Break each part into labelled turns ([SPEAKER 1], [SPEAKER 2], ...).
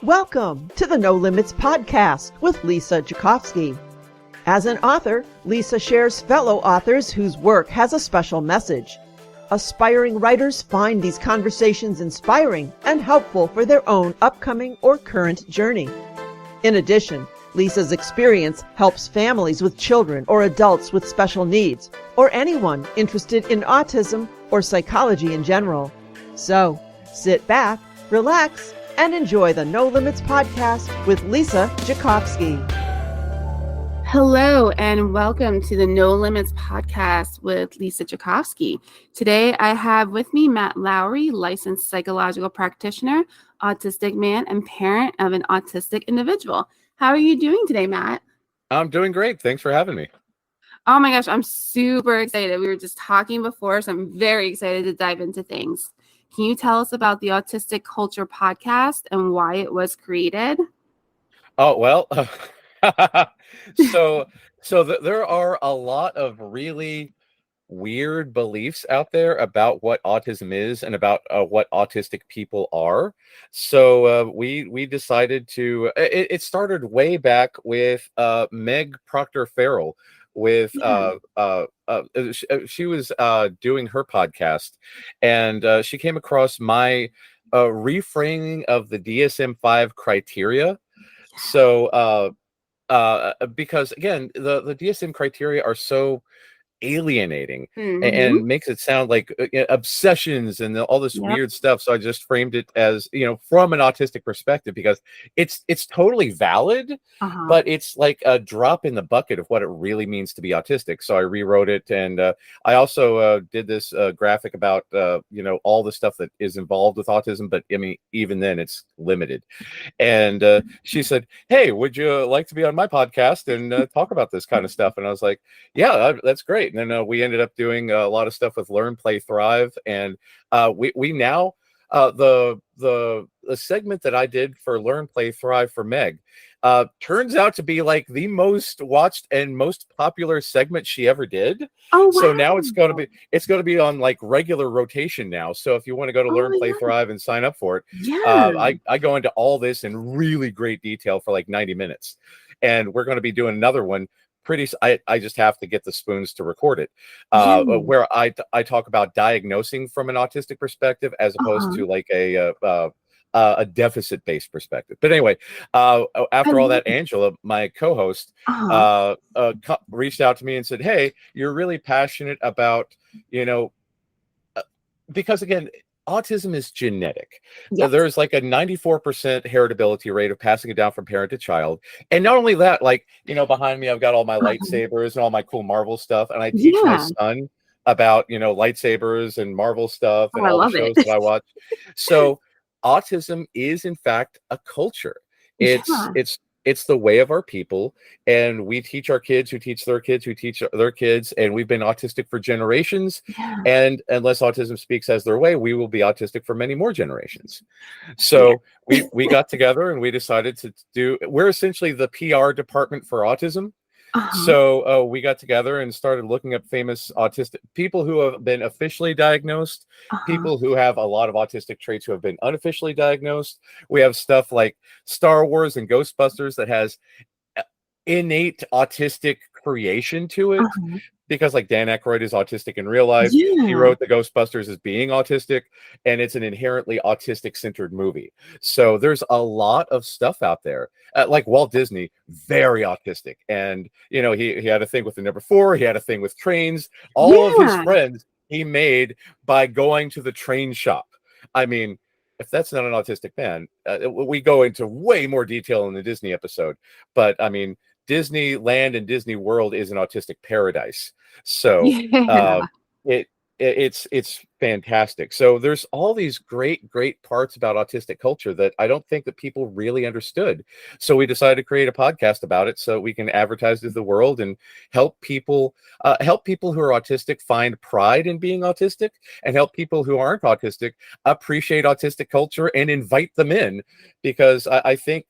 [SPEAKER 1] Welcome to the No Limits podcast with Lisa Jakovsky. As an author, Lisa shares fellow authors whose work has a special message. Aspiring writers find these conversations inspiring and helpful for their own upcoming or current journey. In addition, Lisa's experience helps families with children or adults with special needs, or anyone interested in autism or psychology in general. So, sit back, relax, and enjoy the No Limits podcast with Lisa Jakovsky.
[SPEAKER 2] Hello, and welcome to the No Limits podcast with Lisa Jakovsky. Today, I have with me Matt Lowry, licensed psychological practitioner, autistic man, and parent of an autistic individual. How are you doing today, Matt?
[SPEAKER 3] I'm doing great. Thanks for having me.
[SPEAKER 2] Oh my gosh, I'm super excited. We were just talking before, so I'm very excited to dive into things. Can you tell us about the Autistic Culture podcast and why it was created?
[SPEAKER 3] Oh, well, there are a lot of really weird beliefs out there about what autism is and about what autistic people are. So we decided to, it started way back with Meg Proctor Farrell with she was doing her podcast, and she came across my reframing of the DSM-5 criteria. So because again, the DSM criteria are so alienating and makes it sound like obsessions and all this weird stuff. So I just framed it as, from an autistic perspective, because it's totally valid, but it's like a drop in the bucket of what it really means to be autistic. So I rewrote it, and I also did this graphic about all the stuff that is involved with autism, but I mean, even then it's limited. And she said, "Hey, would you like to be on my podcast and talk about this kind of stuff?" And I was like, "Yeah, that's great." And then we ended up doing a lot of stuff with Learn, Play, Thrive, and we now the segment that I did for Learn, Play, Thrive for Meg turns out to be like the most watched and most popular segment she ever did. Oh, wow. So now it's going to be on like regular rotation now. So if you want to go to Learn, Play, Thrive and sign up for it, I go into all this in really great detail for like 90 minutes, and we're going to be doing another one. I just have to get the spoons to record it, where I talk about diagnosing from an autistic perspective as opposed to like a deficit-based perspective. But anyway, after all that, Angela, my co-host, reached out to me and said, "Hey, you're really passionate about, because again, autism is genetic. Yes. There's like a 94% heritability rate of passing it down from parent to child. And not only that, like, behind me, I've got all my lightsabers and all my cool Marvel stuff. And I teach my son about, lightsabers and Marvel stuff and all the shows that I watch. So autism is in fact a culture. It's the way of our people, and we teach our kids who teach their kids who teach their kids, and we've been autistic for generations. And unless autism speaks as their way, we will be autistic for many more generations. So we got together and we decided we're essentially the PR department for autism. So we got together and started looking up famous autistic people who have been officially diagnosed, people who have a lot of autistic traits who have been unofficially diagnosed. We have stuff like Star Wars and Ghostbusters that has innate autistic creation to it. Because like Dan Aykroyd is autistic in real life. He wrote the Ghostbusters as being autistic, and it's an inherently autistic-centered movie. So there's a lot of stuff out there. Like Walt Disney, very autistic. And, he had a thing with the number 4. He had a thing with trains. All of his friends he made by going to the train shop. I mean, if that's not an autistic man, we go into way more detail in the Disney episode. But, I mean, Disneyland and Disney World is an autistic paradise. So it's fantastic. So there's all these great parts about autistic culture that I don't think that people really understood. So we decided to create a podcast about it so we can advertise to the world and help people who are autistic find pride in being autistic, and help people who aren't autistic appreciate autistic culture and invite them in, because I think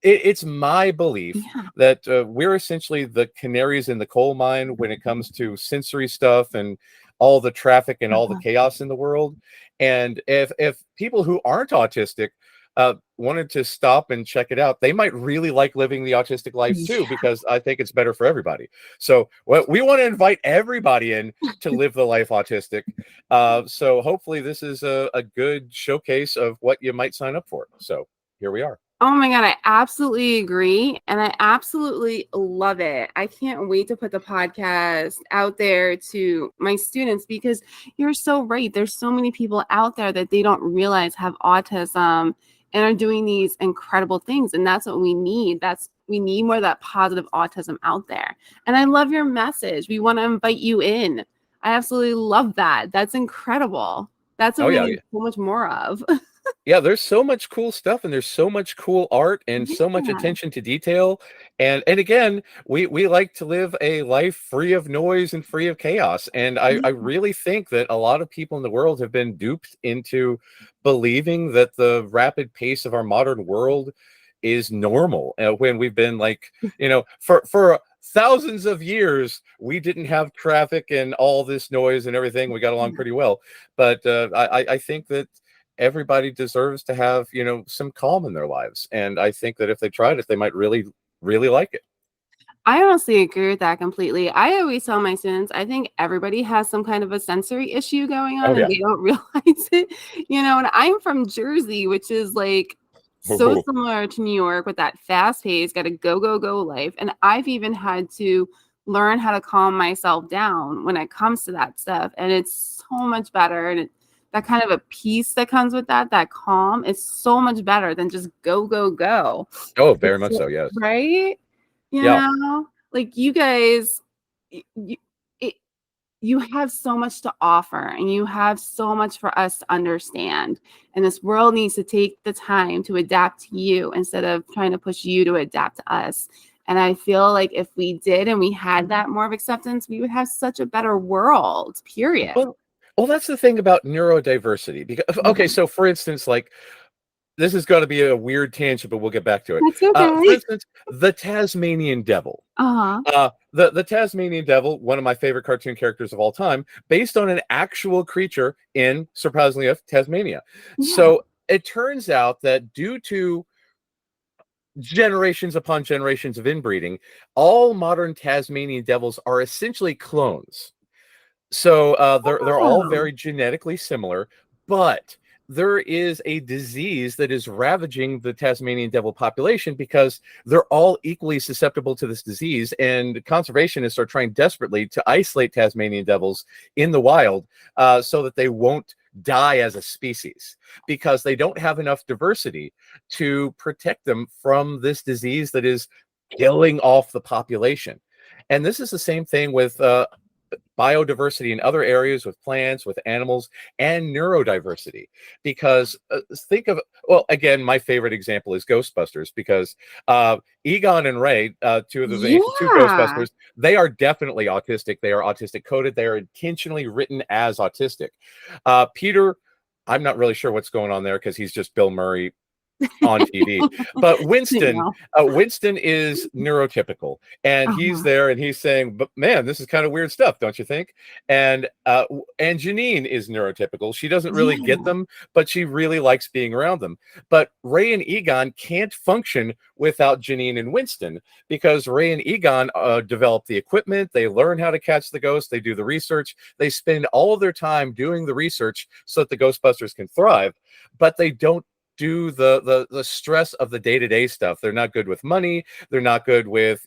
[SPEAKER 3] it's my belief that we're essentially the canaries in the coal mine when it comes to sensory stuff and all the traffic and all the chaos in the world. And if people who aren't autistic wanted to stop and check it out, they might really like living the autistic life too, because I think it's better for everybody. So we want to invite everybody in to live the life autistic. So hopefully this is a good showcase of what you might sign up for. So here we are.
[SPEAKER 2] Oh my God, I absolutely agree. And I absolutely love it. I can't wait to put the podcast out there to my students, because you're so right. There's so many people out there that they don't realize have autism and are doing these incredible things. And that's what we need. We need more of that positive autism out there. And I love your message. We want to invite you in. I absolutely love that. That's incredible. That's what we need so much more of.
[SPEAKER 3] Yeah, there's so much cool stuff, and there's so much cool art, and so much attention to detail. And again, we like to live a life free of noise and free of chaos. And I really think that a lot of people in the world have been duped into believing that the rapid pace of our modern world is normal, when we've been like, for thousands of years, we didn't have traffic and all this noise and everything. We got along pretty well. But I think that everybody deserves to have, some calm in their lives. And I think that if they tried it, they might really, really like it.
[SPEAKER 2] I honestly agree with that completely. I always tell my students, I think everybody has some kind of a sensory issue going on, and they don't realize it. And I'm from Jersey, which is like so similar to New York with that fast pace, got a go, go, go life. And I've even had to learn how to calm myself down when it comes to that stuff. And it's so much better. And that kind of a peace that comes with that calm is so much better than just go, go, go.
[SPEAKER 3] Oh, very much so, yes.
[SPEAKER 2] Right? You know, like you guys, you have so much to offer, and you have so much for us to understand. And this world needs to take the time to adapt to you instead of trying to push you to adapt to us. And I feel like if we did and we had that more of acceptance, we would have such a better world, period.
[SPEAKER 3] Well, that's the thing about neurodiversity. Because, okay, so for instance, like, this is going to be a weird tangent, but we'll get back to it.
[SPEAKER 2] That's okay.
[SPEAKER 3] For instance, the Tasmanian devil. The Tasmanian devil, one of my favorite cartoon characters of all time, based on an actual creature in, surprisingly enough, Tasmania. So it turns out that due to generations upon generations of inbreeding, all modern Tasmanian devils are essentially clones. So they're all very genetically similar, but there is a disease that is ravaging the Tasmanian devil population because they're all equally susceptible to this disease, and conservationists are trying desperately to isolate Tasmanian devils in the wild so that they won't die as a species, because they don't have enough diversity to protect them from this disease that is killing off the population. And this is the same thing with biodiversity in other areas, with plants, with animals, and neurodiversity. Because think of, well, again, my favorite example is Ghostbusters, because Egon and Ray, two Ghostbusters, they are definitely autistic. They are autistic coded. They are intentionally written as autistic. Peter, I'm not really sure what's going on there, because he's just Bill Murray on TV. But Winston is neurotypical, and he's there and he's saying, but man, this is kind of weird stuff, don't you think? And Janine is neurotypical. She doesn't really get them, but she really likes being around them. But Ray and Egon can't function without Janine and Winston, because Ray and Egon develop the equipment, they learn how to catch the ghost, they do the research, they spend all of their time doing the research so that the Ghostbusters can thrive, but they don't do the stress of the day-to-day stuff. They're not good with money. They're not good with,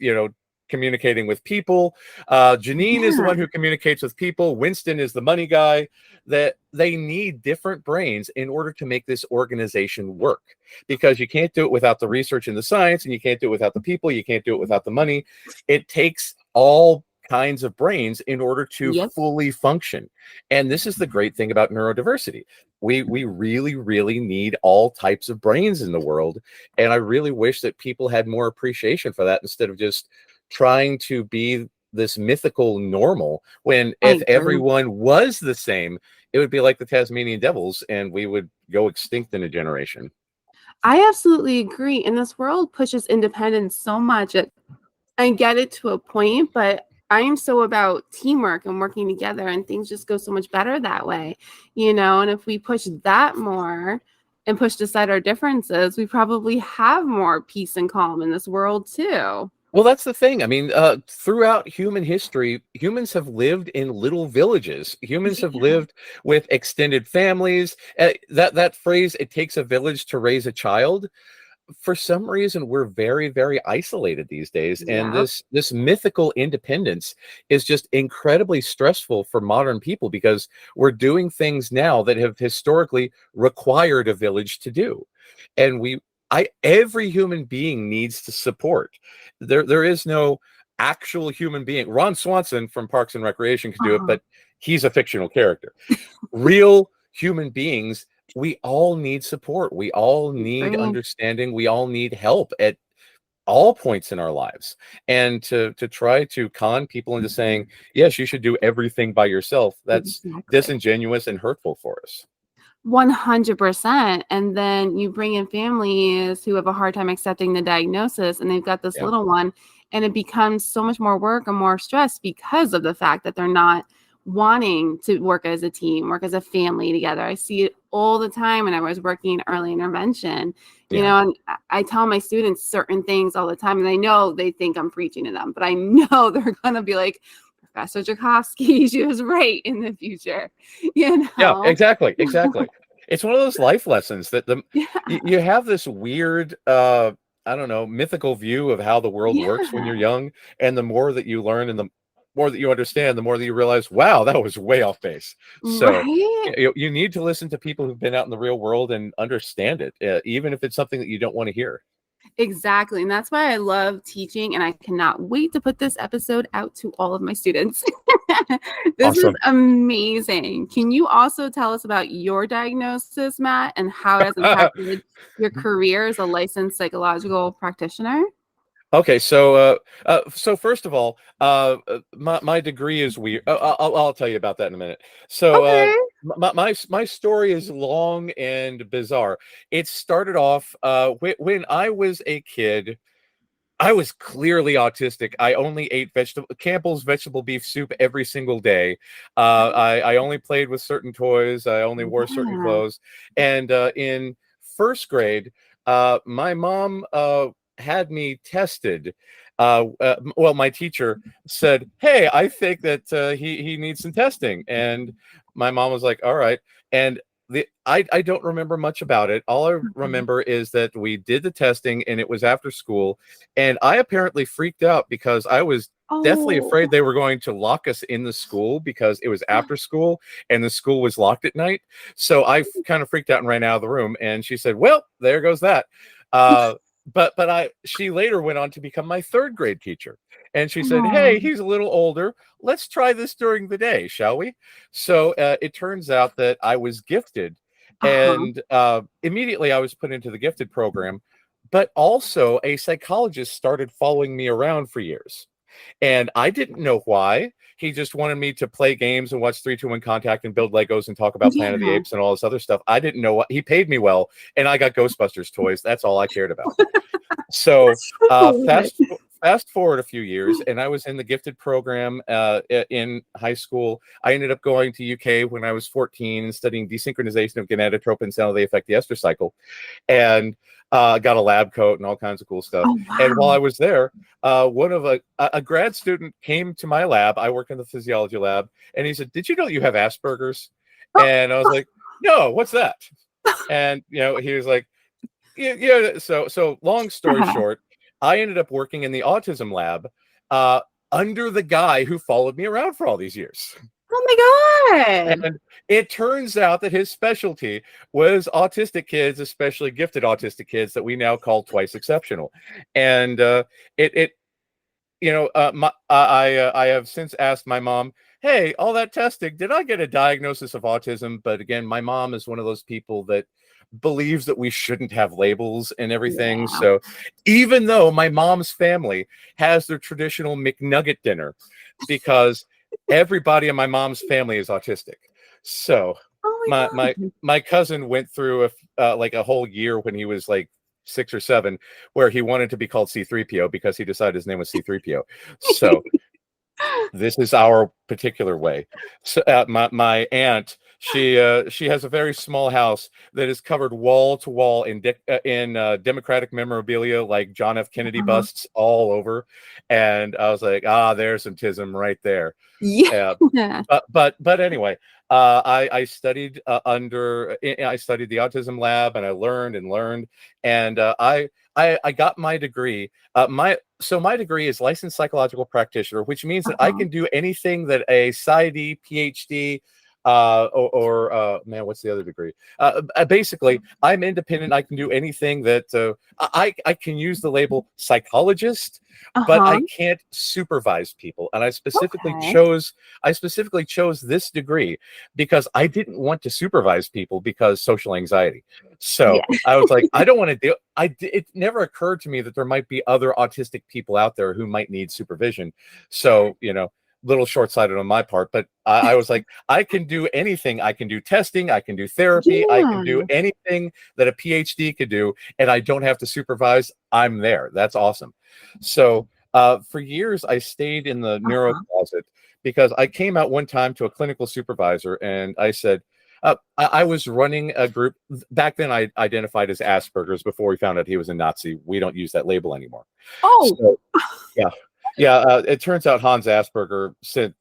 [SPEAKER 3] communicating with people. Janine is the one who communicates with people. Winston is the money guy. That they need different brains in order to make this organization work, because you can't do it without the research and the science, and you can't do it without the people. You can't do it without the money. It takes all kinds of brains in order to fully function. And this is the great thing about neurodiversity. We really, really need all types of brains in the world. And I really wish that people had more appreciation for that, instead of just trying to be this mythical normal, when if everyone was the same, it would be like the Tasmanian devils and we would go extinct in a generation.
[SPEAKER 2] I absolutely agree. And this world pushes independence so much. I get it to a point, but I am so about teamwork and working together, and things just go so much better that way, and if we push that more, and pushed aside our differences, we probably have more peace and calm in this world too.
[SPEAKER 3] Well, that's the thing. I mean, throughout human history, humans have lived in little villages. Humans have lived with extended families. That phrase, "it takes a village to raise a child," for some reason we're very, very isolated these days, and
[SPEAKER 2] Yeah.
[SPEAKER 3] this mythical independence is just incredibly stressful for modern people because we're doing things now that have historically required a village to do. And every human being needs to support. There is no actual human being. Ron Swanson from Parks and Recreation could do it,
[SPEAKER 2] Uh-huh.
[SPEAKER 3] but he's a fictional character. Real human beings, we all need support. We all need
[SPEAKER 2] Agree.
[SPEAKER 3] understanding. We all need help at all points in our lives. And to try to con people into saying, yes, you should do everything by yourself, that's
[SPEAKER 2] Exactly.
[SPEAKER 3] disingenuous and hurtful for us.
[SPEAKER 2] 100%. And then you bring in families who have a hard time accepting the diagnosis, and they've got this
[SPEAKER 3] Yeah.
[SPEAKER 2] little one, and it becomes so much more work and more stress because of the fact that they're not wanting to work as a team, work as a family together. I see it all the time when I was working in early intervention,
[SPEAKER 3] Yeah.
[SPEAKER 2] and I tell my students certain things all the time, and I know they think I'm preaching to them, but I know they're going to be like, Professor Tchaikovsky, she was right in the future,
[SPEAKER 3] Yeah, exactly. It's one of those life lessons that
[SPEAKER 2] Yeah.
[SPEAKER 3] you have this weird I don't know, mythical view of how the world works when you're
[SPEAKER 2] Yeah.
[SPEAKER 3] young, and the more that you learn and the more that you understand, the more that you realize, wow, that was way off base. So
[SPEAKER 2] Right?
[SPEAKER 3] you need to listen to people who've been out in the real world and understand it, even if it's something that you don't want to hear.
[SPEAKER 2] Exactly. And that's why I love teaching. And I cannot wait to put this episode out to all of my students. This is
[SPEAKER 3] Awesome.
[SPEAKER 2] amazing. Can you also tell us about your diagnosis, Matt, and how it has impacted your career as a licensed psychological practitioner?
[SPEAKER 3] Okay, so first of all, my degree is weird. I'll tell you about that in a minute. So
[SPEAKER 2] Okay.
[SPEAKER 3] my story is long and bizarre. It started off when I was a kid. I was clearly autistic. I only ate Campbell's vegetable beef soup every single day. I only played with certain toys. I only wore certain
[SPEAKER 2] Yeah.
[SPEAKER 3] clothes. And in first grade, my mom had me tested. Well, my teacher said, "Hey, I think that he needs some testing," and my mom was like, "All right." And I don't remember much about it. All I
[SPEAKER 2] Mhm.
[SPEAKER 3] remember is that we did the testing and it was after school, and I apparently freaked out because I was deathly
[SPEAKER 2] Oh.
[SPEAKER 3] afraid they were going to lock us in the school because it was after school and the school was locked at night. So I kind of freaked out and ran out of the room, and she said, "Well, there goes that." Uh, but she later went on to become my third grade teacher, and she said, "Hey,
[SPEAKER 2] Oh.
[SPEAKER 3] he's a little older. Let's try this during the day, shall we?" So it turns out that I was gifted,
[SPEAKER 2] Uh-huh.
[SPEAKER 3] and immediately I was put into the gifted program. But also, a psychologist started following me around for years, and I didn't know why. He just wanted me to play games and watch 3-2-1 Contact and build Legos and talk about Planet of the
[SPEAKER 2] Yeah.
[SPEAKER 3] Apes and all this other stuff. I didn't know what he paid me well, and I got Ghostbusters toys. That's all I cared about. So
[SPEAKER 2] That's so good.
[SPEAKER 3] fast forward a few years, and I was in the gifted program in high school. I ended up going to UK when I was 14 and studying desynchronization of gonadotropins and how they affect the ester cycle, and got a lab coat and all kinds of cool stuff.
[SPEAKER 2] Oh,
[SPEAKER 3] And while I
[SPEAKER 2] wow.
[SPEAKER 3] was there, one of a grad student came to my lab. I work in the physiology lab, and he said, "Did you know that you have Asperger's?" And I was like, "No, what's that?" And he was like, yeah. So long story
[SPEAKER 2] Uh-huh.
[SPEAKER 3] short, I ended up working in the autism lab uh, under the guy who followed me around for all these years.
[SPEAKER 2] Oh my God.
[SPEAKER 3] And it turns out that his specialty was autistic kids, especially gifted autistic kids that we now call twice exceptional. And it I have since asked my mom, "Hey, all that testing, did I get a diagnosis of autism?" But again, my mom is one of those people that believes that we shouldn't have labels and everything.
[SPEAKER 2] Yeah.
[SPEAKER 3] So even though my mom's family has their traditional McNugget dinner, because everybody in my mom's family is autistic. So
[SPEAKER 2] Oh
[SPEAKER 3] my
[SPEAKER 2] my
[SPEAKER 3] my
[SPEAKER 2] God.
[SPEAKER 3] my cousin went through like a whole year when he was like 6 or 7 where he wanted to be called C3PO because he decided his name was C3PO. So this is our particular way. So my aunt, she has a very small house that is covered wall to wall in Democratic memorabilia, like John F. Kennedy
[SPEAKER 2] Uh-huh.
[SPEAKER 3] busts all over. And I was like, there's some tism right there.
[SPEAKER 2] Yeah.
[SPEAKER 3] But anyway, I studied I studied the autism lab, and I learned, and I got my degree. My degree is licensed psychological practitioner, which means that I can do anything that a PsyD, PhD, man, what's the other degree? Basically, I'm independent. I can do anything that I can use the label psychologist, but I can't supervise people. And I specifically chose this degree because I didn't want to supervise people because social anxiety. So I was like, I don't want to do. It never occurred to me that there might be other autistic people out there who might need supervision. So, little short-sighted on my part, but I was like, I can do anything. I can do testing, I can do therapy, I can do anything that a PhD could do, and I don't have to supervise. I'm there. That's awesome. So for years I stayed in the neuro closet because I came out one time to a clinical supervisor and I said, I was running a group back then. I identified as Asperger's before we found out he was a Nazi. We don't use that label anymore. So, yeah. It turns out Hans Asperger sent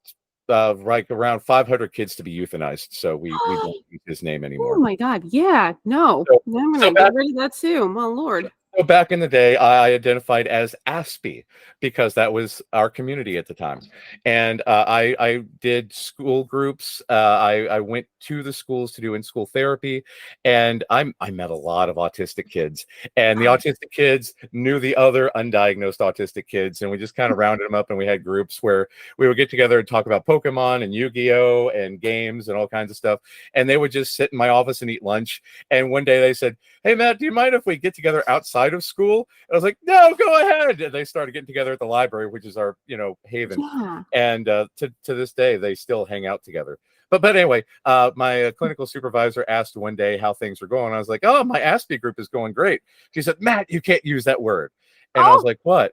[SPEAKER 3] like around 500 kids to be euthanized. So we don't use his name anymore.
[SPEAKER 2] Oh my God. Yeah. No. I'm going to get rid of that too. My Lord.
[SPEAKER 3] So back in the day, I identified as Aspie because that was our community at the time. And I did school groups. I went to the schools to do in-school therapy. And I met a lot of autistic kids. And the autistic kids knew the other undiagnosed autistic kids. And we just kind of rounded them up. And we had groups where we would get together and talk about Pokemon and Yu-Gi-Oh! And games and all kinds of stuff. And they would just sit in my office and eat lunch. And one day they said, "Hey, Matt, do you mind if we get together outside of school?" And I was like, "No, go ahead." And they started getting together at the library, which is our, haven.
[SPEAKER 2] Yeah.
[SPEAKER 3] And to this day, they still hang out together. But anyway, my clinical supervisor asked one day how things were going. I was like, "Oh, my Aspie group is going great." She said, "Matt, you can't use that word." And I was like, "What?"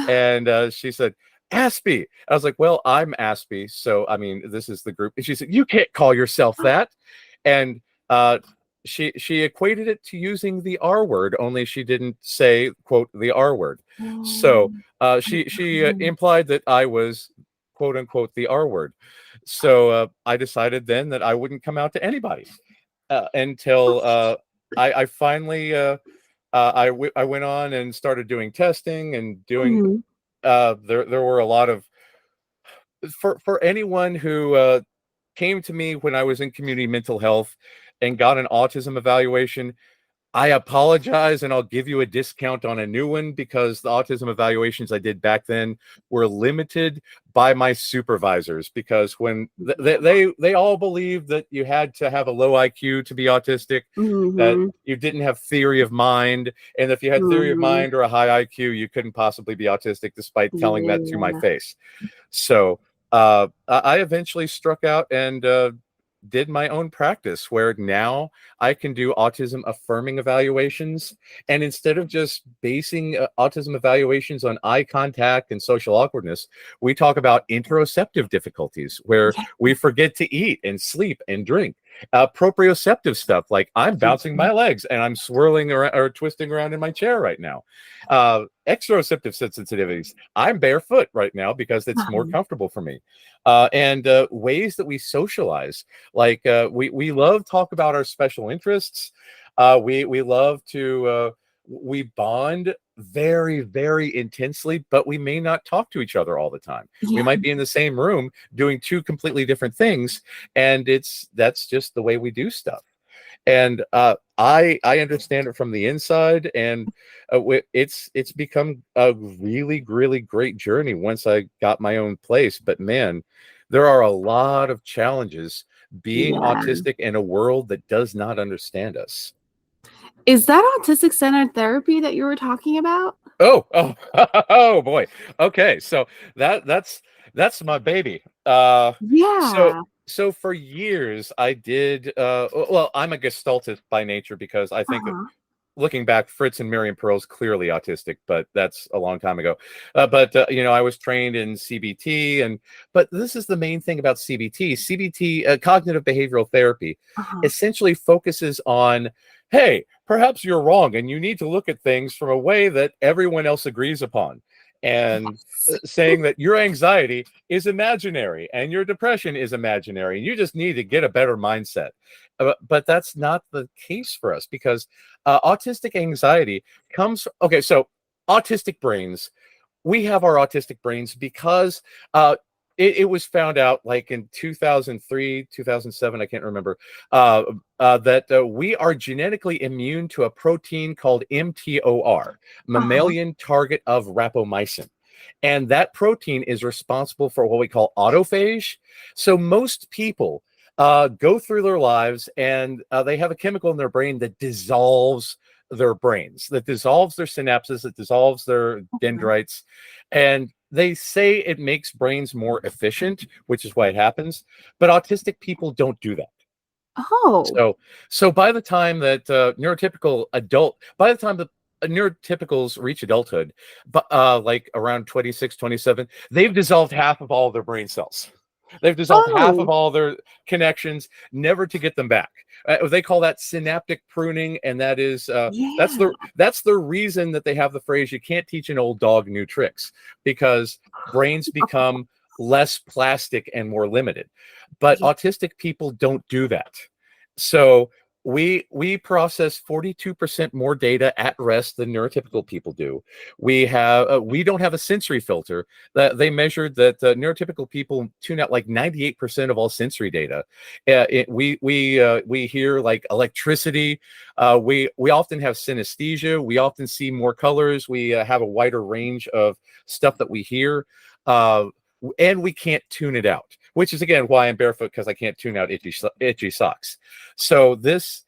[SPEAKER 3] And she said, "Aspie." I was like, "Well, I'm Aspie. So, I mean, this is the group." And she said, "You can't call yourself that." And she equated it to using the R word, only she didn't say, quote, the R word. So she implied that I was, quote unquote, the R word. So I decided then that I wouldn't come out to anybody until I finally I went on and started doing testing and doing there were a lot of for anyone who came to me when I was in community mental health and got an autism evaluation. I apologize, and I'll give you a discount on a new one because the autism evaluations I did back then were limited by my supervisors because when they all believed that you had to have a low IQ to be autistic, that you didn't have theory of mind, and if you had theory of mind or a high IQ, you couldn't possibly be autistic, despite telling that to my face. So I eventually struck out and did my own practice where now I can do autism affirming evaluations. And instead of just basing autism evaluations on eye contact and social awkwardness, we talk about interoceptive difficulties where we forget to eat and sleep and drink. Proprioceptive stuff like I'm bouncing my legs and I'm swirling around or twisting around in my chair right now. Exteroceptive sensitivities. I'm barefoot right now because it's more comfortable for me. And ways that we socialize. Like we love talk about our special interests. We love to we bond very, very intensely, but we may not talk to each other all the time. We might be in the same room doing two completely different things, and that's just the way we do stuff. And I understand it from the inside, and it's become a really, really great journey once I got my own place. But man, there are a lot of challenges being autistic in a world that does not understand us.
[SPEAKER 2] Is that autistic centered therapy that you were talking about?
[SPEAKER 3] Oh boy. Okay, so that's my baby. So for years I did well, I'm a gestaltist by nature because I think looking back, Fritz and Miriam Pearl's clearly autistic, but that's a long time ago. But I was trained in CBT, but this is the main thing about CBT. CBT, cognitive behavioral therapy, essentially focuses on, hey, perhaps you're wrong, and you need to look at things from a way that everyone else agrees upon. And saying that your anxiety is imaginary and your depression is imaginary, and you just need to get a better mindset. But that's not the case for us, because autistic anxiety comes. Okay, so autistic brains. We have our autistic brains because it was found out like in 2003, 2007, I can't remember, that we are genetically immune to a protein called mTOR, mammalian target of rapamycin. And that protein is responsible for what we call autophagy. So most people go through their lives and they have a chemical in their brain that dissolves their brains, that dissolves their synapses, that dissolves their dendrites. And they say it makes brains more efficient, which is why it happens. But autistic people don't do that. So by the time that by the time the neurotypicals reach adulthood, but like around 26, 27, they've dissolved half of all their brain cells. They've dissolved half of all their connections, never to get them back. They call that synaptic pruning, and that is that's the reason that they have the phrase "you can't teach an old dog new tricks," because brains become less plastic and more limited. But autistic people don't do that. So we process 42% more data at rest than neurotypical people do. We don't have a sensory filter. That they measured that neurotypical people tune out like 98% of all sensory data. We hear like electricity. We often have synesthesia. We often see more colors. We have a wider range of stuff that we hear. And we can't tune it out, which is again why I'm barefoot, because I can't tune out itchy socks. So this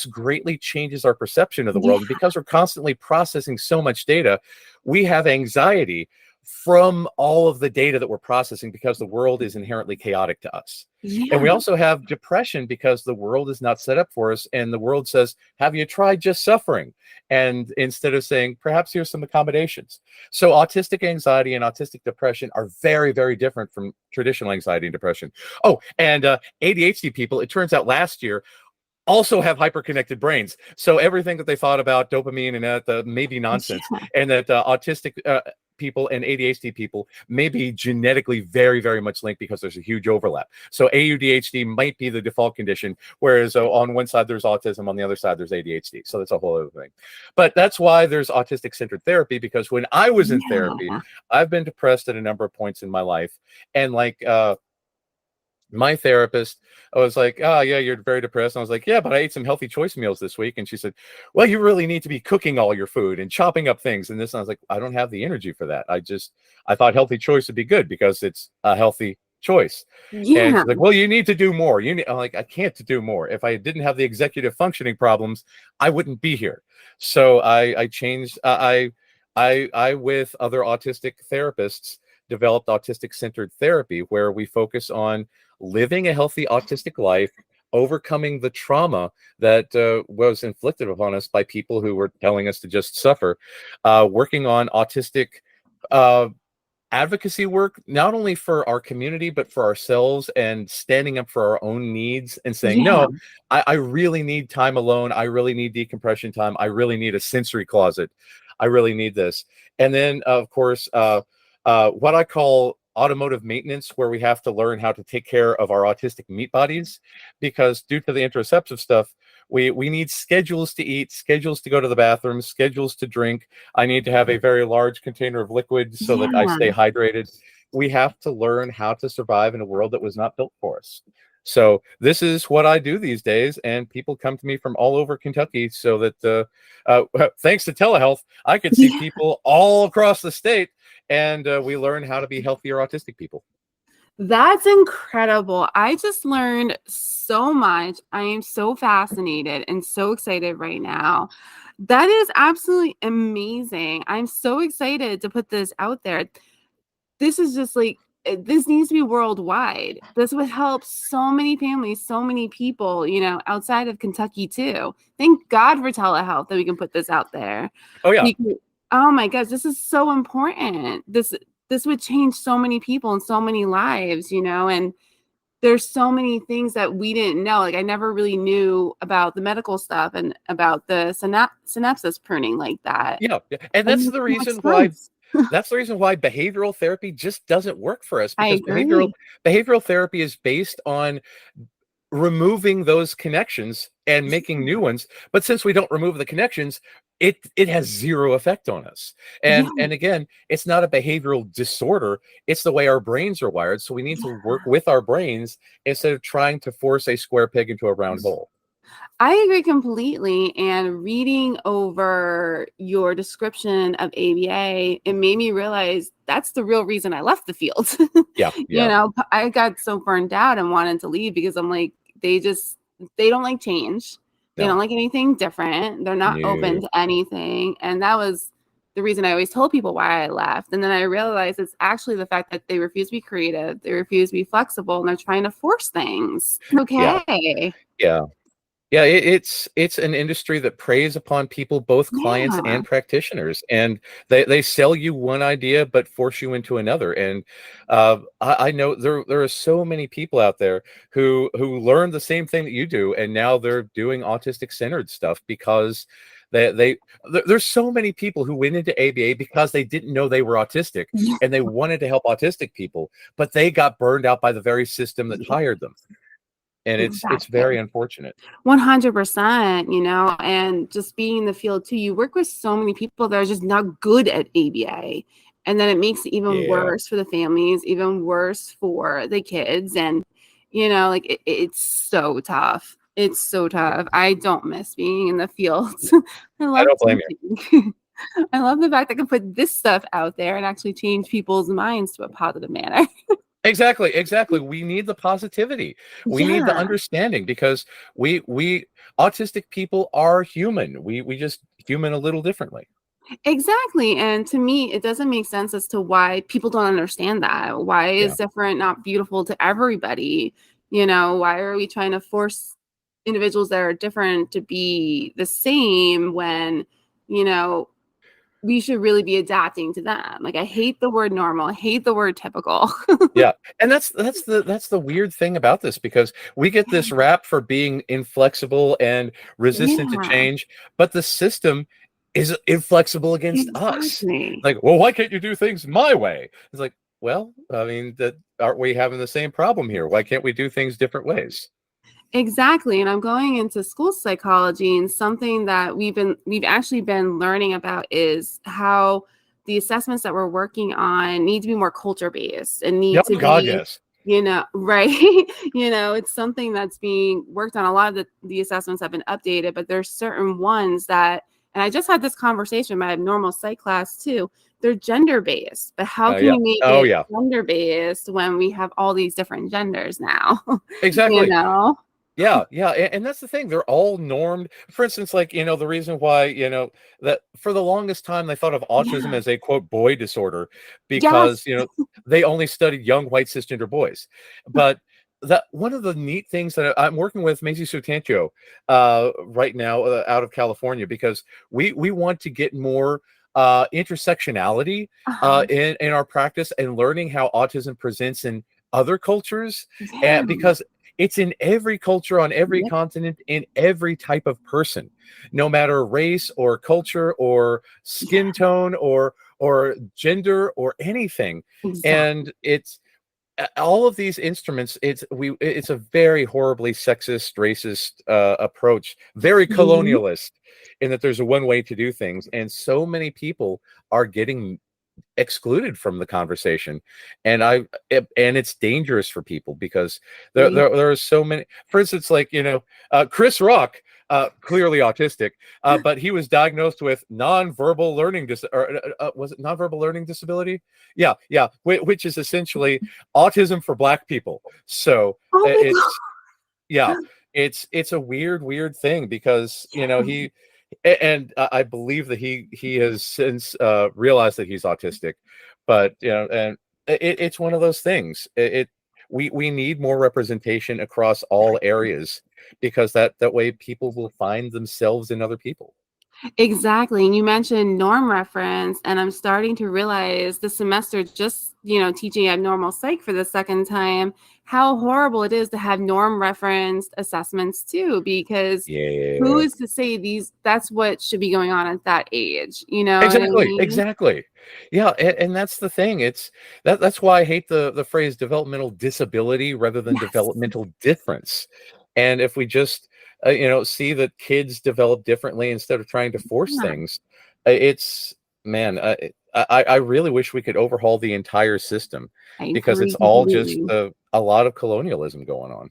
[SPEAKER 3] greatly changes our perception of the world. And because we're constantly processing so much data, we have anxiety from all of the data that we're processing, because the world is inherently chaotic to us. And we also have depression because the world is not set up for us, and the world says, have you tried just suffering? And instead of saying, perhaps here's some accommodations. So autistic anxiety and autistic depression are very, very different from traditional anxiety and depression. Oh, and ADHD people, it turns out last year, also have hyperconnected brains. So everything that they thought about dopamine and that may be nonsense, and that autistic people and ADHD people may be genetically very, very much linked, because there's a huge overlap. So AUDHD might be the default condition, whereas on one side there's autism, on the other side there's ADHD. So that's a whole other thing. But that's why there's autistic-centered therapy, because when I was in therapy, I've been depressed at a number of points in my life, and like my therapist, I was like, oh yeah, you're very depressed. And I was like, yeah, but I ate some healthy choice meals this week. And she said, well, you really need to be cooking all your food and chopping up things and this. And I was like, I don't have the energy for that. I thought healthy choice would be good because it's a healthy choice. And she's like, well, you need to do more. I'm like, I can't do more. If I didn't have the executive functioning problems, I wouldn't be here. So I changed. I with other autistic therapists developed autistic-centered therapy, where we focus on living a healthy autistic life, overcoming the trauma that was inflicted upon us by people who were telling us to just suffer, working on autistic advocacy work, not only for our community, but for ourselves, and standing up for our own needs and saying, no, I really need time alone. I really need decompression time. I really need a sensory closet. I really need this. And then, of course, what I call automotive maintenance, where we have to learn how to take care of our autistic meat bodies, because due to the interoceptive stuff, we need schedules to eat, schedules to go to the bathroom, schedules to drink. I need to have a very large container of liquid so that I stay hydrated. We have to learn how to survive in a world that was not built for us. So this is what I do these days, and people come to me from all over Kentucky, so that thanks to telehealth, I could see people all across the state, and we learn how to be healthier autistic people.
[SPEAKER 2] That's incredible. I just learned so much. I am so fascinated and so excited right now. That is absolutely amazing. I'm so excited to put this out there. This is just like this needs to be worldwide. This would help so many families, so many people, outside of Kentucky too. Thank God for telehealth that we can put this out there.
[SPEAKER 3] Oh yeah.
[SPEAKER 2] Oh my gosh, this is so important. This would change so many people and so many lives, and there's so many things that we didn't know. Like I never really knew about the medical stuff and about the synapses pruning like that.
[SPEAKER 3] Yeah. And that's the reason why behavioral therapy just doesn't work for us,
[SPEAKER 2] I
[SPEAKER 3] because
[SPEAKER 2] agree.
[SPEAKER 3] behavioral therapy is based on removing those connections and making new ones. But since we don't remove the connections, it has zero effect on us. And
[SPEAKER 2] Yeah.
[SPEAKER 3] again, it's not a behavioral disorder. It's the way our brains are wired. So we need to work with our brains instead of trying to force a square peg into a round hole.
[SPEAKER 2] I agree completely. And reading over your description of ABA, it made me realize that's the real reason I left the field.
[SPEAKER 3] Yeah.
[SPEAKER 2] I got so burned out and wanted to leave because I'm like, they don't like change. They
[SPEAKER 3] No.
[SPEAKER 2] don't like anything different. They're not open to anything. And that was the reason I always told people why I left. And then I realized it's actually the fact that they refuse to be creative. They refuse to be flexible, and they're trying to force things. Okay.
[SPEAKER 3] Yeah. Yeah, it's an industry that preys upon people, both clients
[SPEAKER 2] Yeah.
[SPEAKER 3] and practitioners, and they sell you one idea but force you into another. And I know there are so many people out there who learn the same thing that you do, and now they're doing autistic centered stuff because there's so many people who went into ABA because they didn't know they were autistic and they wanted to help autistic people, but they got burned out by the very system that hired them. And it's very unfortunate.
[SPEAKER 2] 100%, and just being in the field too, you work with so many people that are just not good at ABA. And then it makes it even worse for the families, even worse for the kids. And, it's so tough. It's so tough. I don't miss being in the field.
[SPEAKER 3] I don't blame
[SPEAKER 2] you. I love the fact that I can put this stuff out there and actually change people's minds to a positive manner.
[SPEAKER 3] Exactly. We need the positivity. We need the understanding, because we autistic people are human. We just human a little differently.
[SPEAKER 2] Exactly. And to me, it doesn't make sense as to why people don't understand that. Why is different not beautiful to everybody? Why are we trying to force individuals that are different to be the same when, we should really be adapting to them? Like, I hate the word normal. I hate the word typical.
[SPEAKER 3] Yeah. And that's the weird thing about this, because we get this rap for being inflexible and resistant to change, but the system is inflexible against us. Like, well, why can't you do things my way? It's like, well, I mean, aren't we having the same problem here? Why can't we do things different ways?
[SPEAKER 2] Exactly. And I'm going into school psychology, and something that we've actually been learning about is how the assessments that we're working on need to be more culture based and need to
[SPEAKER 3] God,
[SPEAKER 2] be,
[SPEAKER 3] yes.
[SPEAKER 2] right. It's something that's being worked on. A lot of the assessments have been updated, but there's certain ones that, and I just had this conversation in my normal psych class too, they're gender based, but how can you make it gender based when we have all these different genders now?
[SPEAKER 3] Exactly. Yeah. And that's the thing. They're all normed. For instance, like, the reason why, that for the longest time they thought of autism as a quote boy disorder because, they only studied young white cisgender boys. But that one of the neat things that I'm working with Macy Sutancio right now out of California, because we want to get more intersectionality in our practice and learning how autism presents in other cultures. And because it's in every culture, on every continent, in every type of person, no matter race or culture or skin tone or gender or anything. And it's all of these instruments. It's a very horribly sexist, racist approach, very colonialist, in that there's a one way to do things, and so many people are getting excluded from the conversation, and it's dangerous for people because there are so many. For instance, like Chris Rock, clearly autistic, but he was diagnosed with nonverbal learning was it nonverbal learning disability? Yeah, which is essentially autism for Black people. So it's a weird thing, because he. And I believe that he has since realized that he's autistic, but it's one of those things. We need more representation across all areas, because that way people will find themselves in other people.
[SPEAKER 2] Exactly. And you mentioned norm reference, and I'm starting to realize this semester, just, teaching abnormal psych for the second time, how horrible it is to have norm referenced assessments too, because who
[SPEAKER 3] Yeah.
[SPEAKER 2] is to say that's what should be going on at that age? You know what I
[SPEAKER 3] Exactly,
[SPEAKER 2] mean?
[SPEAKER 3] exactly. Yeah, and that's the thing. That's why I hate the phrase developmental disability rather than
[SPEAKER 2] Yes.
[SPEAKER 3] developmental difference. And if we just see that kids develop differently instead of trying to force
[SPEAKER 2] Yeah,
[SPEAKER 3] things, it's man, I really wish we could overhaul the entire system,
[SPEAKER 2] I
[SPEAKER 3] because
[SPEAKER 2] agree
[SPEAKER 3] it's all just
[SPEAKER 2] completely.
[SPEAKER 3] a lot of colonialism going on.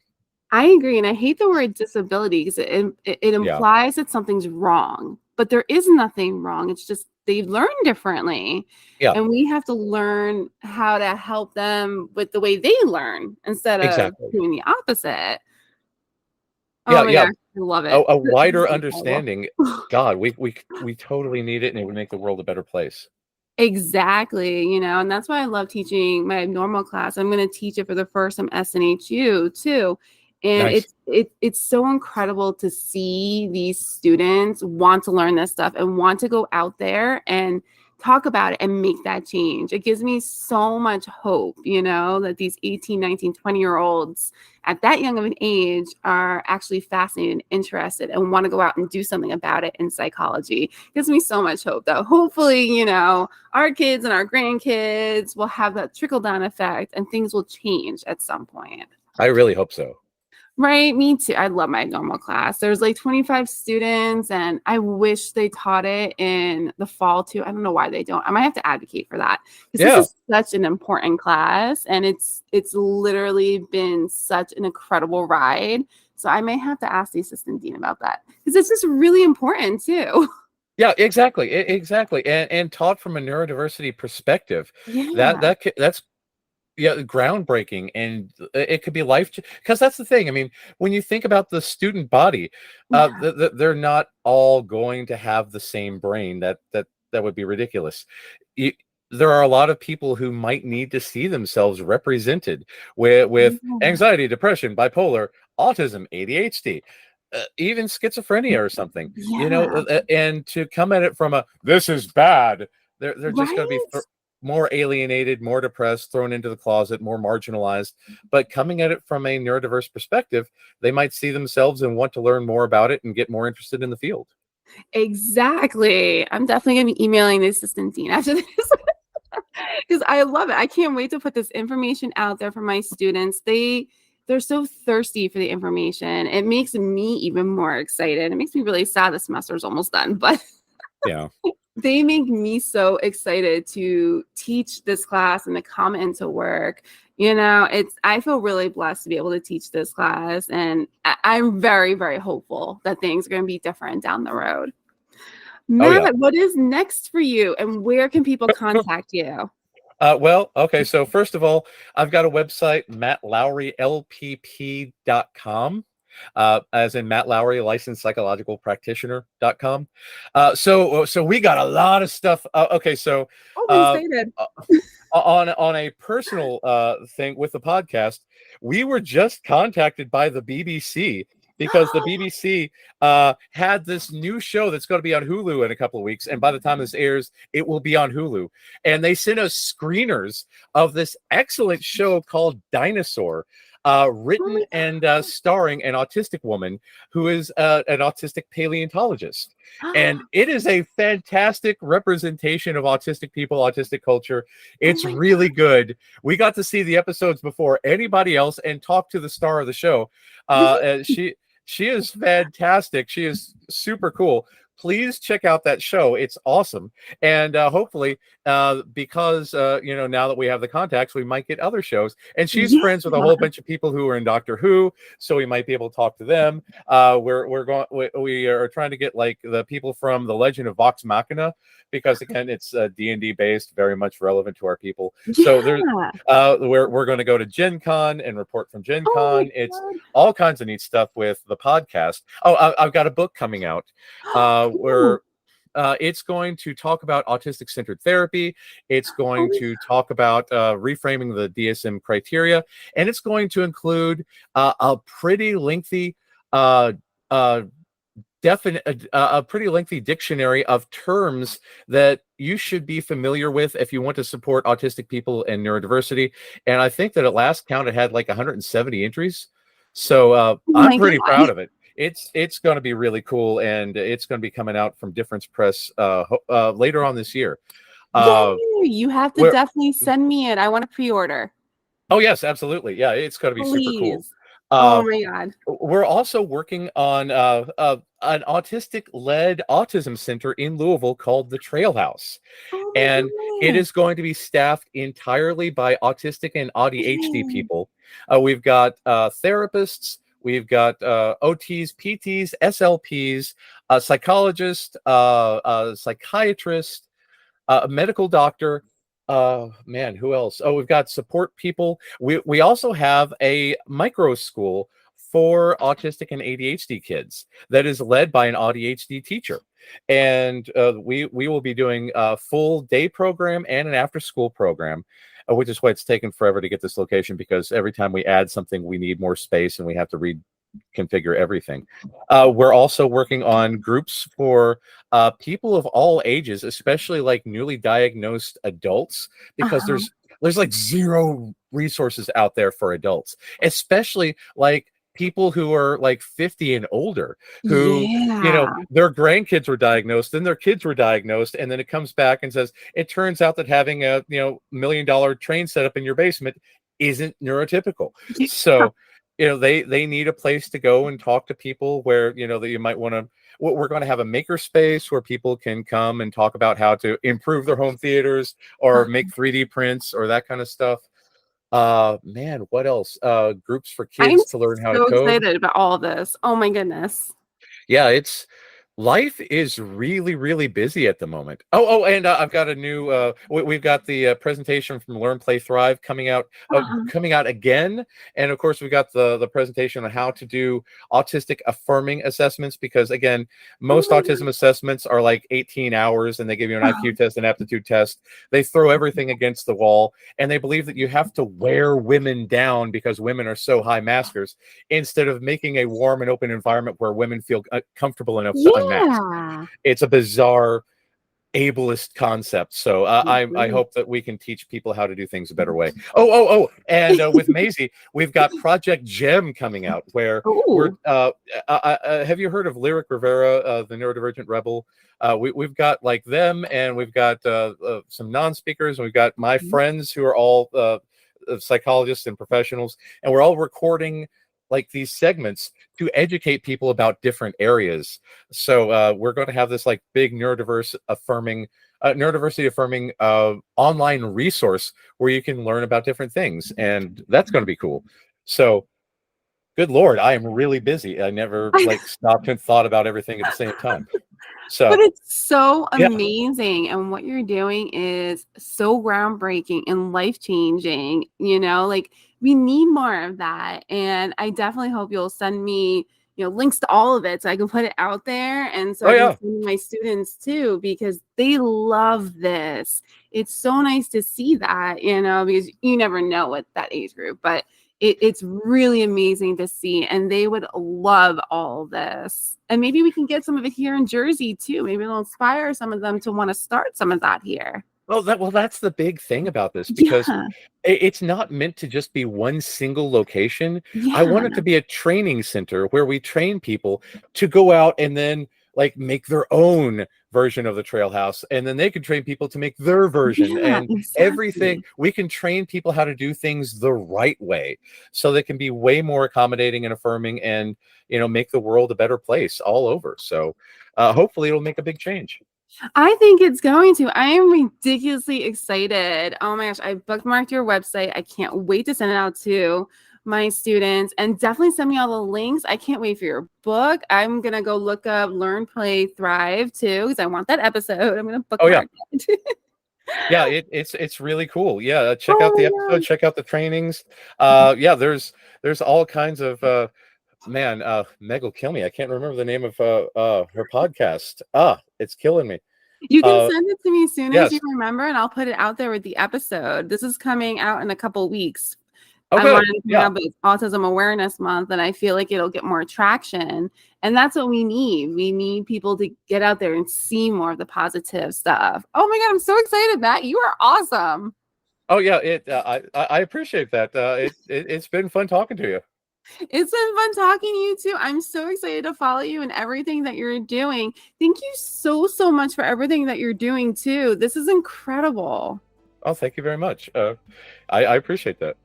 [SPEAKER 2] I agree, and I hate the word disability because it
[SPEAKER 3] Yeah,
[SPEAKER 2] implies that something's wrong, but there is nothing wrong. It's just they learn differently,
[SPEAKER 3] yeah,
[SPEAKER 2] and we have to learn how to help them with the way they learn instead of
[SPEAKER 3] exactly.
[SPEAKER 2] doing the opposite. Oh
[SPEAKER 3] Yeah,
[SPEAKER 2] my
[SPEAKER 3] yeah.
[SPEAKER 2] gosh, I love
[SPEAKER 3] A,
[SPEAKER 2] it.
[SPEAKER 3] a
[SPEAKER 2] This is
[SPEAKER 3] wider
[SPEAKER 2] incredible.
[SPEAKER 3] understanding. God, we totally need it, and it would make the world a better place.
[SPEAKER 2] Exactly, and that's why I love teaching my normal class. I'm going to teach it for the first time SNHU too. And
[SPEAKER 3] Nice.
[SPEAKER 2] it's so incredible to see these students want to learn this stuff and want to go out there and talk about it and make that change. It gives me so much hope, that these 18, 19, 20-year-olds at that young of an age are actually fascinated and interested and want to go out and do something about it in psychology. It gives me so much hope, though. Hopefully, our kids and our grandkids will have that trickle down effect and things will change at some point.
[SPEAKER 3] I really hope so.
[SPEAKER 2] Right, me too. I love my normal class. There's like 25 students, and I wish they taught it in the fall too. I don't know why they don't. I might have to advocate for that because this
[SPEAKER 3] Yeah.
[SPEAKER 2] is such an important class, and it's literally been such an incredible ride. So I may have to ask the assistant dean about that because this is really important too.
[SPEAKER 3] Yeah, exactly. Exactly. And taught from a neurodiversity perspective.
[SPEAKER 2] Yeah.
[SPEAKER 3] That's groundbreaking, and it could be life, because that's the thing. I mean, when you think about the student body,
[SPEAKER 2] Yeah.
[SPEAKER 3] they're not all going to have the same brain. That would be ridiculous. You, there are a lot of people who might need to see themselves represented with
[SPEAKER 2] Yeah.
[SPEAKER 3] anxiety, depression, bipolar, autism, ADHD, even schizophrenia or something.
[SPEAKER 2] Yeah.
[SPEAKER 3] And to come at it from a "this is bad," they're just going to be
[SPEAKER 2] Right.
[SPEAKER 3] more alienated, more depressed, thrown into the closet, more marginalized. But coming at it from a neurodiverse perspective, they might see themselves and want to learn more about it and get more interested in the field.
[SPEAKER 2] Exactly. I'm definitely going to be emailing the assistant dean after this. Because I love it. I can't wait to put this information out there for my students. They're so thirsty for the information. It makes me even more excited. It makes me really sad the semester is almost done, but
[SPEAKER 3] Yeah.
[SPEAKER 2] they make me so excited to teach this class and to come into work. I feel really blessed to be able to teach this class, and I'm very, very hopeful that things are going to be different down the road.
[SPEAKER 3] Oh yeah.
[SPEAKER 2] Matt, what is next for you, and where can people contact you?
[SPEAKER 3] Well, okay. So first of all, I've got a website, mattlowrylpp.com. As in Matt Lowry, licensed psychological practitioner.com. So we got a lot of stuff. Okay. So,
[SPEAKER 2] Oh, I'm
[SPEAKER 3] uh,
[SPEAKER 2] excited.
[SPEAKER 3] uh, on a personal thing with the podcast, we were just contacted by the BBC, because the BBC had this new show that's going to be on Hulu in a couple of weeks, and by the time this airs, it will be on Hulu. And they sent us screeners of this excellent show called Dinosaur,
[SPEAKER 2] Oh
[SPEAKER 3] written
[SPEAKER 2] my
[SPEAKER 3] and starring an autistic woman who is an autistic paleontologist. And
[SPEAKER 2] God.
[SPEAKER 3] it is a fantastic representation of autistic people, autistic culture.
[SPEAKER 2] Oh
[SPEAKER 3] It's
[SPEAKER 2] my
[SPEAKER 3] really good. We got to see the episodes before anybody else and talk to the star of the show.
[SPEAKER 2] God.
[SPEAKER 3] She is fantastic. She is super cool. Please check out that show. It's awesome. And hopefully, because now that we have the contacts, we might get other shows. And she's
[SPEAKER 2] Yeah.
[SPEAKER 3] friends with a whole bunch of people who are in Doctor Who, so we might be able to talk to them. We are trying to get like the people from the Legend of Vox Machina, because again, it's D&D based, very much relevant to our people. So there's
[SPEAKER 2] Yeah.
[SPEAKER 3] we're going to go to Gen Con and report from Gen
[SPEAKER 2] Oh my
[SPEAKER 3] Con. It's
[SPEAKER 2] God.
[SPEAKER 3] all kinds of neat stuff with the podcast. Oh, I've got a book coming out.
[SPEAKER 2] Ooh.
[SPEAKER 3] We're it's going to talk about autistic-centered therapy. It's going to talk about reframing the DSM criteria, and it's going to include a pretty lengthy a pretty lengthy dictionary of terms that you should be familiar with if you want to support autistic people and neurodiversity. And I think that at last count, it had like 170 entries. So
[SPEAKER 2] Oh
[SPEAKER 3] I'm
[SPEAKER 2] my
[SPEAKER 3] pretty
[SPEAKER 2] God.
[SPEAKER 3] proud of it. It's going to be really cool, and it's going to be coming out from Difference Press later on this year.
[SPEAKER 2] Yay! You have to
[SPEAKER 3] Where,
[SPEAKER 2] definitely send me it. I want to pre-order.
[SPEAKER 3] oh yes, absolutely. Yeah, it's going to be super cool.
[SPEAKER 2] Please. Oh my God.
[SPEAKER 3] We're also working on an autistic-led autism center in Louisville called the Trail House.
[SPEAKER 2] Oh my
[SPEAKER 3] And it
[SPEAKER 2] goodness.
[SPEAKER 3] is going to be staffed entirely by autistic and ADHD
[SPEAKER 2] Yay.
[SPEAKER 3] people. We've got therapists, we've got OTs, PTs, SLPs, a psychologist, a psychiatrist, a medical doctor. Man, who else? Oh, we've got support people. We also have a micro school for autistic and ADHD kids that is led by an ADHD teacher, and we will be doing a full day program and an after school program, which is why it's taken forever to get this location, because every time we add something, we need more space and we have to reconfigure everything. We're also working on groups for people of all ages, especially like newly diagnosed adults, because there's like zero resources out there for adults, especially like people who are like 50 and older, who, you know,
[SPEAKER 2] Yeah.
[SPEAKER 3] their grandkids were diagnosed, then their kids were diagnosed, and then it comes back and says, it turns out that having a, you know, $1 million train set up in your basement isn't neurotypical. So, you know, they need a place to go and talk to people where, you know, that you might want to. We're going to have a maker space where people can come and talk about how to improve their home theaters or make 3D prints or that kind of stuff. Man, what else? Groups for
[SPEAKER 2] I'm
[SPEAKER 3] kids to learn how to
[SPEAKER 2] so
[SPEAKER 3] code.
[SPEAKER 2] excited about all of this. Oh my goodness.
[SPEAKER 3] Yeah, life is really, really busy at the moment. And I've got a new. We've got the presentation from Learn, Play, Thrive coming out again, and of course we've got the presentation on how to do autistic affirming assessments, because again, most autism assessments are like 18 hours, and they give you an IQ test, an aptitude test. They throw everything against the wall, and they believe that you have to wear women down because women are so high maskers, instead of making a warm and open environment where women feel comfortable enough to unmask. It's a bizarre ableist concept. So I hope that we can teach people how to do things a better way. And with Maisie, we've got Project Gem coming out, where we're have you heard of Lyric Rivera, the neurodivergent rebel? We've got like them, and we've got some non-speakers, and we've got my friends who are all psychologists and professionals, and we're all recording like these segments to educate people about different areas. So we're going to have this like big neurodiversity affirming online resource where you can learn about different things, and that's going to be cool. So good Lord, I am really busy. I never like stopped and thought about everything at the same time. So,
[SPEAKER 2] but it's so amazing, and what you're doing is so groundbreaking and life-changing. You know, like we need more of that, and I definitely hope you'll send me, you know, links to all of it so I can put it out there, and so I can send my students too, because they love this. It's so nice to see that, you know, because you never know with that age group, but it's really amazing to see, and they would love all this. And maybe we can get some of it here in Jersey too. Maybe it'll inspire some of them to want to start some of that here.
[SPEAKER 3] Well, that's the big thing about this, because it's not meant to just be one single location. I want it to be a training center where we train people to go out and then like make their own version of the Trail House, and then they can train people to make their version, and everything. We can train people how to do things the right way, so they can be way more accommodating and affirming, and, you know, make the world a better place all over. So hopefully it'll make a big change.
[SPEAKER 2] I think it's going to. I am ridiculously excited. Oh my gosh, I bookmarked your website. I can't wait to send it out to my students, and definitely send me all the links. I can't wait for your book. I'm gonna go look up Learn, Play, Thrive too, because I want that episode. I'm gonna bookmark it.
[SPEAKER 3] Yeah, it's really cool. Yeah, check out the episode, check out the trainings. Yeah, there's all kinds of Man, Meg will kill me. I can't remember the name of her podcast. It's killing me.
[SPEAKER 2] You can send it to me as soon as
[SPEAKER 3] yes.
[SPEAKER 2] you remember, and I'll put it out there with the episode. This is coming out in a couple weeks.
[SPEAKER 3] Okay.
[SPEAKER 2] I wanted to come out, but it's Autism Awareness Month, and I feel like it'll get more traction. And that's what we need. We need people to get out there and see more of the positive stuff. Oh my God, I'm so excited, Matt. You are awesome.
[SPEAKER 3] Oh yeah, I appreciate that. It's been fun talking to you.
[SPEAKER 2] It's been fun talking to you too. I'm so excited to follow you and everything that you're doing. Thank you so much for everything that you're doing too. This is incredible.
[SPEAKER 3] Oh, thank you very much. I appreciate that.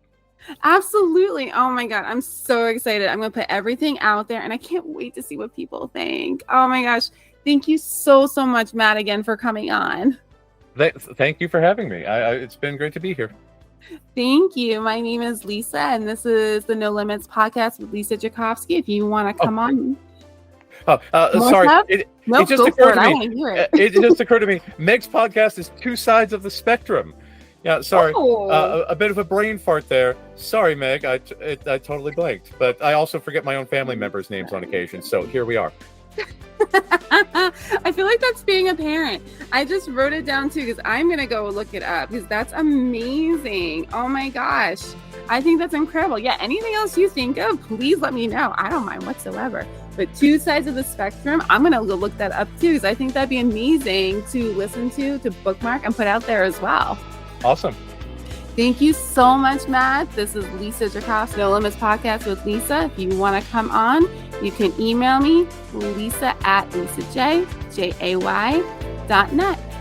[SPEAKER 2] Absolutely. Oh my God. I'm so excited. I'm going to put everything out there and I can't wait to see what people think. Oh my gosh. Thank you so much, Matt, again for coming on.
[SPEAKER 3] Thank you for having me. It's been great to be here.
[SPEAKER 2] Thank you. My name is Lisa, and this is the No Limits podcast with Lisa Jakowski. If you want to come on.
[SPEAKER 3] Sorry. It just occurred to me. It just occurred to me. Meg's podcast is two sides of the spectrum. Yeah, sorry. A bit of a brain fart there. Sorry, Meg. I totally blanked. But I also forget my own family members' names on occasion. So here we are.
[SPEAKER 2] I feel like that's being a parent. I just wrote it down too because I'm going to go look it up because that's amazing. Oh my gosh. I think that's incredible. Yeah, anything else you think of, please let me know. I don't mind whatsoever. But two sides of the spectrum, I'm going to go look that up too because I think that'd be amazing to listen to bookmark and put out there as well.
[SPEAKER 3] Awesome.
[SPEAKER 2] Thank you so much, Matt. This is Lisa Jakowski, No Limits Podcast with Lisa. If you want to come on, you can email me, lisa@lisajay.net.